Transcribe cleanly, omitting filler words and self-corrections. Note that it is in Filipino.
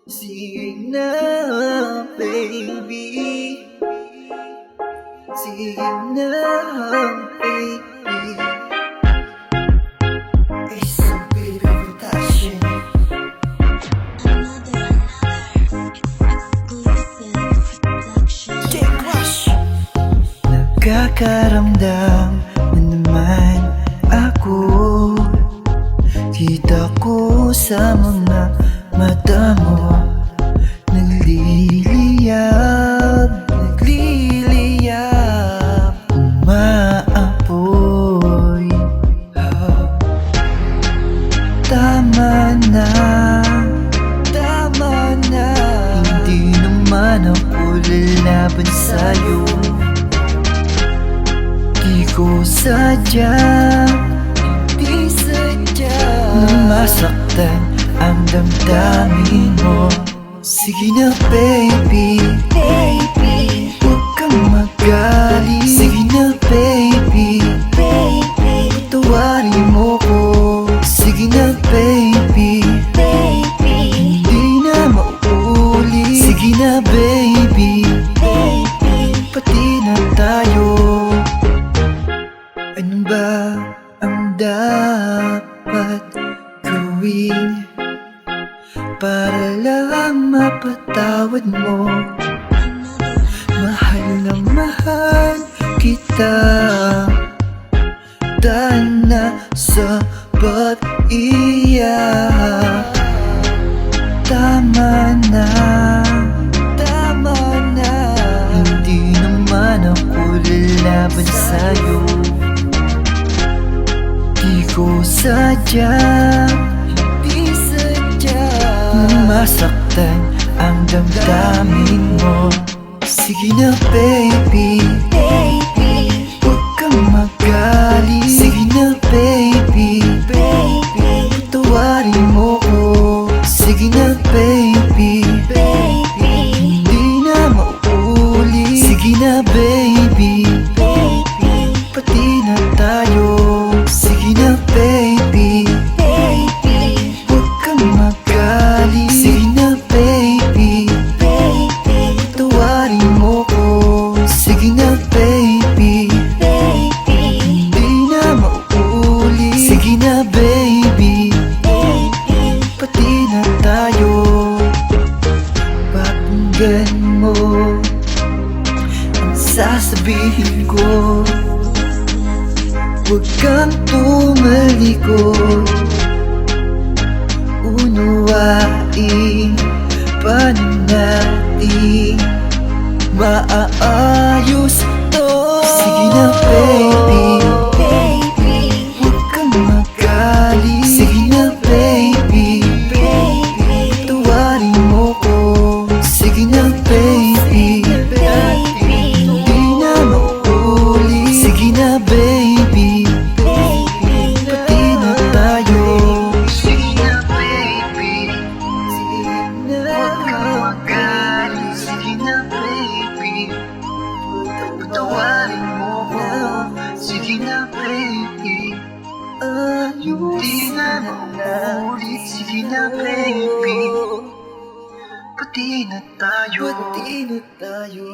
Sige na, baby. Sige na, baby. It's a baby production. Nakakaramdam na naman ako. Kita ko sa mga mata mo, nagliliyab, nagliliyab, umaapoy. Tama na, tama na. Hindi naman ako lalaban sa'yo. Di ko sadya, di sadya na masaktan ang damdamin mo. Sige na, baby, baby, huwag kang magalit. Sige na, baby, baby, patawarin mo ko. Sige na, baby, baby, hindi na mauulit. Sige na, baby, baby, pati na tayo. Ano ba ang dapat gawin para lang mapatawad mo? Mahal na mahal kita, dahil na sa pag-iyak. Tama na, tama na. Hindi naman ako lalaban sa'yo. Di ko sadya, di sadya na masaktan ang damdamin mo. Sige na, baby, baby, huwag kang magalit. Sige na, baby, baby, patawarin mo ko. Sige na, baby, baby, hindi na mauulit. Sige na, baby, baby, pati na tayo. Sige na, baby, baby, huwag kang magalit. Sige na, baby, baby, patawarin mo ko. Sige na, baby, baby, hindi na mauulit. Sige na, baby, baby, pati na tayo. Pakinggan mo ang sasabihin ko. Huwag kang tumalikod. Unawain pa natin, maaayos to. Sige na, baby, baby, huwag kang magalit. Sige na, baby, baby, patawarin mo ko. Sige na, baby, baby, hindi na mauulit. Sige na, baby, baby, pati na tayo. Sige na, baby, sige na, huwag kang magalit. Sige na, baby, patawarin mo ko. Sige na, baby, di na mauulit. Sige na, baby, pati na tayo. Pati na tayo.